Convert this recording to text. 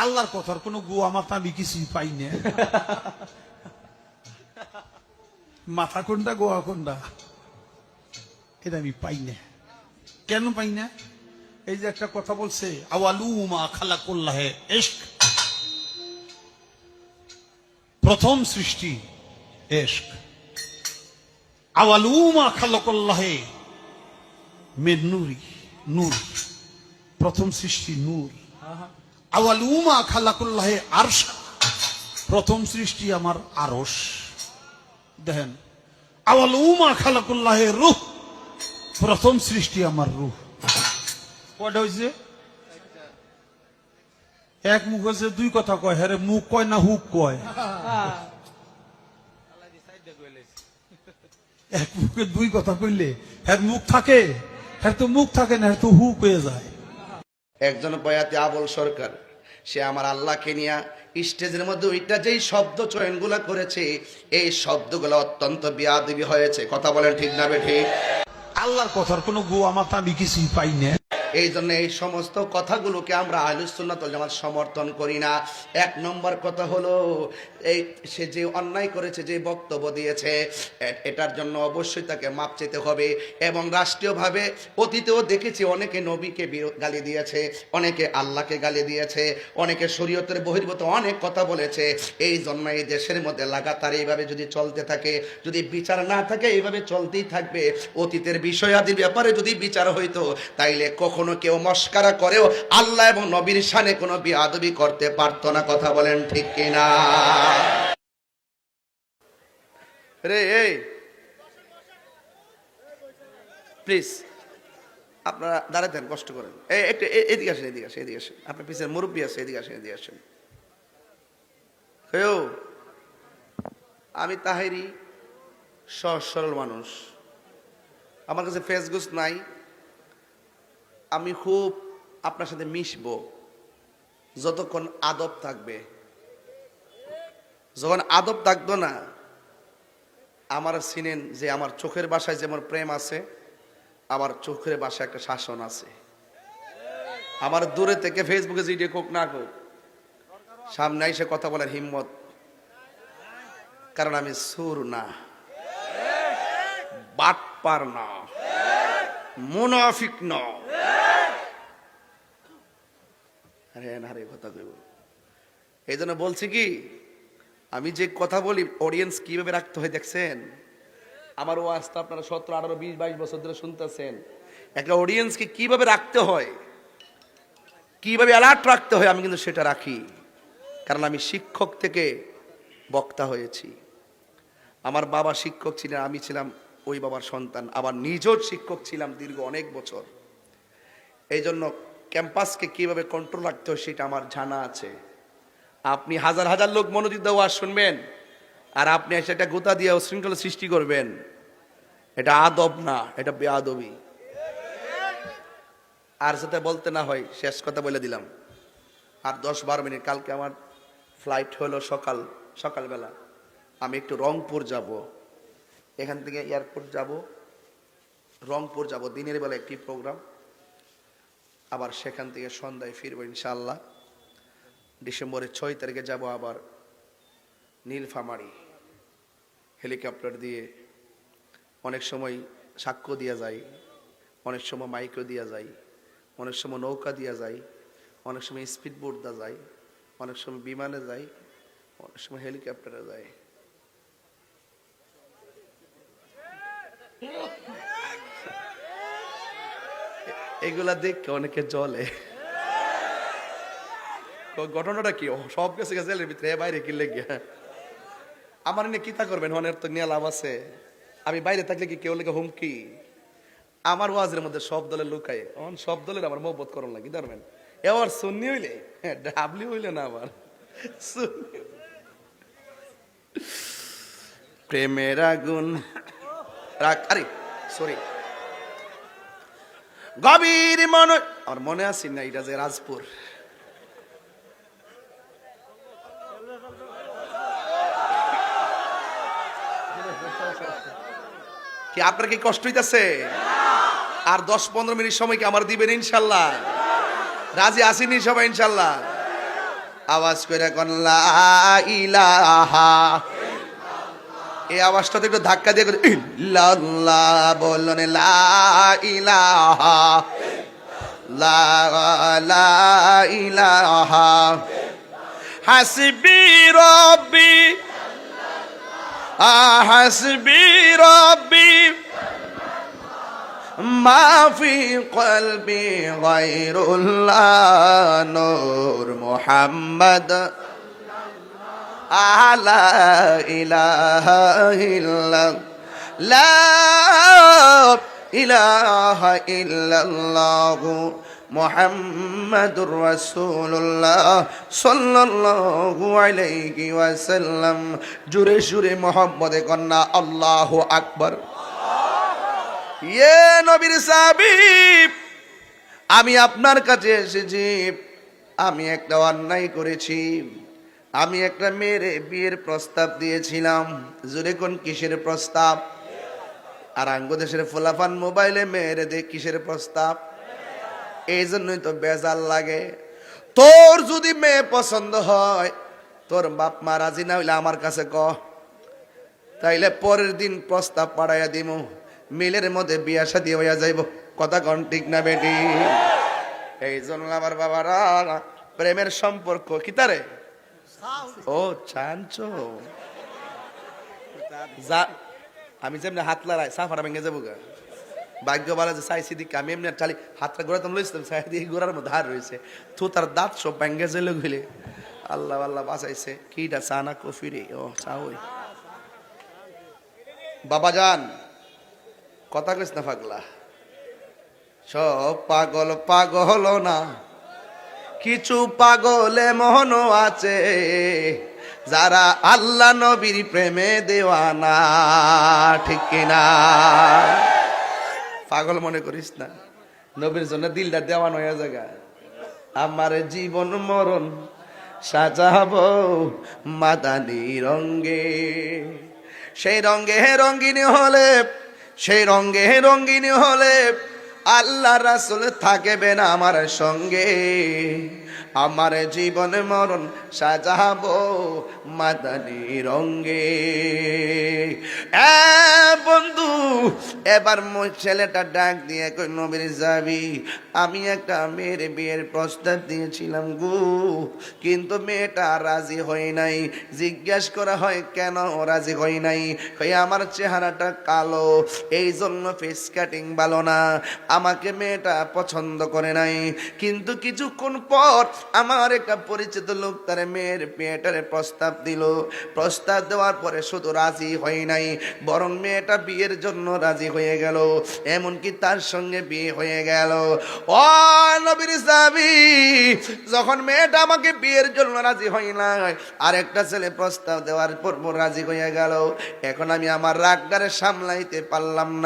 আল্লাহর কথার কোনো গোয়া মাথা আমি কিছুই পাই না। মাথা কোনটা গোয়া কোনটা এটা আমি পাই না। কেন পাই না? এই যে একটা কথা বলছে, আওয়ালুমা খালাকুল্লাহে ইশক, প্রথম সৃষ্টি ইশক। আওয়ালুমা খালাকুল্লাহে মিন নূরি, নূর, প্রথম সৃষ্টি নূর। আওয়ালুমা খালাকুল্লাহে আরশ, প্রথম সৃষ্টি আমার আরশ। দেখেন, আওয়ালুমা খালাকুল্লাহে রূহ, প্রথম সৃষ্টি আমার রূহ। কয়টা হয়েছে? এক মুখ হয়েছে, দুই কথা কয়। হ্যাঁ রে, মুখ কয় না হুক কয়? এক মুখে দুই কথা কইলে হ্যাঁ মুখ থাকে? হ্যাঁ তো মুখ থাকে না, হ্যাঁ তো হুক হয়ে যায়। একজন বয়াতি আবুল সরকার, সে আমার আল্লাহকে নিয়ে স্টেজের মধ্যে ওইটা যেই শব্দ চয়নগুলা করেছে, এই শব্দগুলো অত্যন্ত বেয়াদবি হয়েছে। কথা বলেন ঠিক না বেঠিক? আল্লাহর কথার কোনো গোয়া মাথা আমি কিছুই পাই না। এই জন্য এই সমস্ত কথাগুলোকে আমরা আহলুস সুন্নাত ওয়াল জামাত সমর্থন করি না। এক নম্বর কথা হলো, এই সে যে অন্যায় করেছে, যে বক্তব্য দিয়েছে, এটার জন্য অবশ্যই তাকে মাপ চেতে হবে। এবং রাষ্ট্রীয়ভাবে অতীতেও দেখেছি অনেকে নবীকে গালি দিয়েছে, অনেকে আল্লাহকে গালি দিয়েছে, অনেকে শরীয়তের বহির্ভূত অনেক কথা বলেছে। এই জন্য এই দেশের মধ্যে লাগাতার এইভাবে যদি চলতে থাকে, যদি বিচার না থাকে, এইভাবে চলতেই থাকবে। অতীতের বিষয়াদির ব্যাপারে যদি বিচার হইতো, তাইলে কখনো কেউ মস্কারা করেও আল্লাহ এবং নবীর শানে কোনো বেয়াদবি করতে পারতো না। কথা বলেন ঠিক কিনা? রে এই প্লিজ আপনারা দাঁড়াতেন, কষ্ট করেন। একটু এদিকে আসেন, এদিকে আসেন, এদিকে আসেন। আপনার পিছনে মুরব্বী আছে, এদিকে আসেন, এদিকে আসেন। হেও, আমি তাহেরি, সহজ সরল মানুষ, আমার কাছে ফেসগুস নাই। আমি খুব আপনার সাথে মিশবো যতক্ষণ আদব থাকবে। যখন আদব থাকতো না, আমার চিনেন যে আমার চোখের ভাষায় যেমন প্রেম আছে, আমার চোখের ভাষায় একটা শাসন আছে। আমার দূরে থেকে ফেসবুকে জিডে কোক না কোক, সামনে এসে কথা বলার হিম্মত, কারণ আমি সুর না, বাটপার না, মুনাফিক না। আরে কথা কইব, এই জন্য বলছি কি, আমি যে কথা বলি অডিয়েন্স কিভাবে রাখতে হয় দেখছেন? আমার ওয়াজটা আপনারা 17, 18, 20, 22 বছর ধরে শুনতেছেন। একটা অডিয়েন্সকে কিভাবে রাখতে হয়, কিভাবে অ্যালার্ট রাখতে হয়, আমি কিন্তু সেটা রাখি। কারণ আমি শিক্ষক থেকে বক্তা হয়েছি। আমার বাবা শিক্ষক ছিলেন, আমি ছিলাম ওই বাবার সন্তান, আবার নিজেও শিক্ষক ছিলাম দীর্ঘ অনেক বছর। এই জন্য ক্যাম্পাসকে কিভাবে কন্ট্রোল রাখতে হয় সেটা আমার জানা আছে। আপনি হাজার হাজার লোক মনোযোগ দিয়ে ওয়াজ শুনবেন, আর আপনি এসে একটা গোতা দিয়ে উশৃঙ্খলা সৃষ্টি করবেন, এটা আদব না, এটা বেয়াদবি। আর যাতে বলতে না হয়, শেষ কথা বলে দিলাম, আর 10-12 মিনিট। কালকে আমার ফ্লাইট হলো সকালবেলা। আমি একটু রংপুর যাব, এখান থেকে এয়ারপোর্ট যাব, রংপুর যাব, দিনের বেলা একটি প্রোগ্রাম, আবার সেখান থেকে সন্ধ্যায় ফিরবো ইনশাআল্লাহ। ডিসেম্বরের 6 তারিখে যাব আবার নীলফামারী, হেলিকপ্টার দিয়ে। অনেক সময় সাক্ষ্য দিয়া যায়, অনেক সময় মাইক্রো দিয়া যায়, অনেক সময় নৌকা দিয়া যায়, অনেক সময় স্পিড বোট দা যায়, অনেক সময় বিমানে যায়, অনেক সময় হেলিকপ্টারে যায়। এগুলা দেখে অনেকে জলে। ঘটনাটা কি? সব গেছে জেলের ভিতরে, বাইরে কি লেগে আমার নিয়ে কিতা করবেন? অনেক তো নিয়ে লাভ আছে। আমি বাইরে থাকলে কি কেউ লেগে হুমকি? আমার ওয়াজের মধ্যে সব দলের লুকায়, সব দলের আমার মহব্বত করুন লাগি, ধরবেন। এবার সুন্নি হইলে, ডাবলি হইলে না, আবার প্রেমের আগুন আরে সরি, গভীর মন, আমার মনে আছে না, এটা যে রাজপুর। কি আপনার কি কষ্ট হইতেছে? আর 10-15 মিনিট সময় কি আমার দিবেন ইনশাল্লাহ? রাজি আসেনি সবাই ইনশাল্লাহ? আওয়াজ করে কোন লা ইলাহা, এই আওয়াজটা তো একটু ধাক্কা দিয়ে করে ইল্লাল্লাহ বললেন, লা ইলাহা, লা লা ইলাহা, হাসবি রব্বি, হাসবি রব্বি, মা ফি কলবি গায়রুল্লাহ, নূর মুহাম্মদ, লা ইলাহা ইল্লাল্লাহ, লা ইলাহা ইল্লাল্লাহ, মুহাম্মাদুর রাসূলুল্লাহ সাল্লাল্লাহু আলাইহি ওয়াসাল্লাম। জোরে জোরে মুহাম্মদে কন্না আল্লাহু আকবার। ইয়ে নবীর সাহাবী, আমি আপনার কাছে এসেছি, আমি একটা অন্যায় করেছি। আমি একটা মেয়ের বিয়ের প্রস্তাব দিয়েছিলাম। জোরে কোন কিসের প্রস্তাব? আর আঙ্গদেশের ফোলাফান মোবাইলে মেয়েরে দেখ কিসের প্রস্তাব। এই জন্যই তো বেজাল লাগে। তোর যদি মেয়ে পছন্দ হয়, তোর বাপ মা রাজি না হইলে আমার কাছে ক, তাইলে পরের দিন প্রস্তাব পাঠাইয়া দিব, মিলের মধ্যে বিয়া শাদী হইয়া যাইব। কথা কন ঠিক না বেটি? এই জন্য আমার বাবারা, প্রেমের সম্পর্ক কি তারে? ও চাঞ্চো যা, আমি যেমনি হাত লড়াই সাফারা ভেঙে যাবো গা। ভাগ্য বলা যে চাইছি দিকে আমি এমনি চালি হাতটা ঘোরা তো লইছিলাম, চাই দিয়ে ঘোরার মধ্যে হার রয়েছে, তো তার দাঁত সব ভেঙে যেলে গেলে আল্লাহ আল্লাহ বাঁচাইছে। কিটা চা না কফি রে? ও চা। ওই বাবা যান কথা কইস না পাগলা, সব পাগল পাগল না, কিছু পাগলে মনও আছে যারা আল্লাহ নবীর প্রেমে দেওয়ানা। ঠিক কিনা? পাগল মনে করিস না, নবীর জন্য দিলটা দেওয়ান হয়ে জায়গা। আমার জীবন মরণ সাজাবো মাদানী রঙ্গে, সেই রঙ্গে রঙ্গিনী হলে, সেই রঙ্গে রঙ্গিনী হলে আল্লাহ রাসূল থাকবে না আমার সঙ্গে। আমার জীবন মরণ সাজাবো মাদানী রঙ্গে। বন্ধু, এবার ছেলেটা ডাক দিয়ে কই, নবীর যাবি, আমি একটা মেয়ের বিয়ের প্রস্তাব দিয়েছিলাম গো, কিন্তু মেয়েটা রাজি হয় নাই। জিজ্ঞেস করা হয় কেন রাজি হয় নাই, কই আমার চেহারাটা কালো, এই জন্য ফেস কাটিং ভালো না, আমাকে মেয়েটা পছন্দ করে নাই। কিন্তু কিছুক্ষণ পর আমার একটা পরিচিত লোক তার মেয়ের বিয়েটারে প্রস্তাব দিল। প্রস্তাব দেওয়ার পরে শুধু রাজি হয় নাই, বরং মেয়েটা বিয়ের জন্য রাজি হয়ে গেল, এমনকি তার সঙ্গে বিয়ে হয়ে গেল। ও নবীর সাহাবী, যখন মেয়েটা আমাকে বিয়ের জন্য রাজি হয় না, আরেকটা ছেলে প্রস্তাব দেওয়ার পর রাজি হয়ে গেল, এখন আমি আমার রাগটারে সামলাইতে পারলাম না।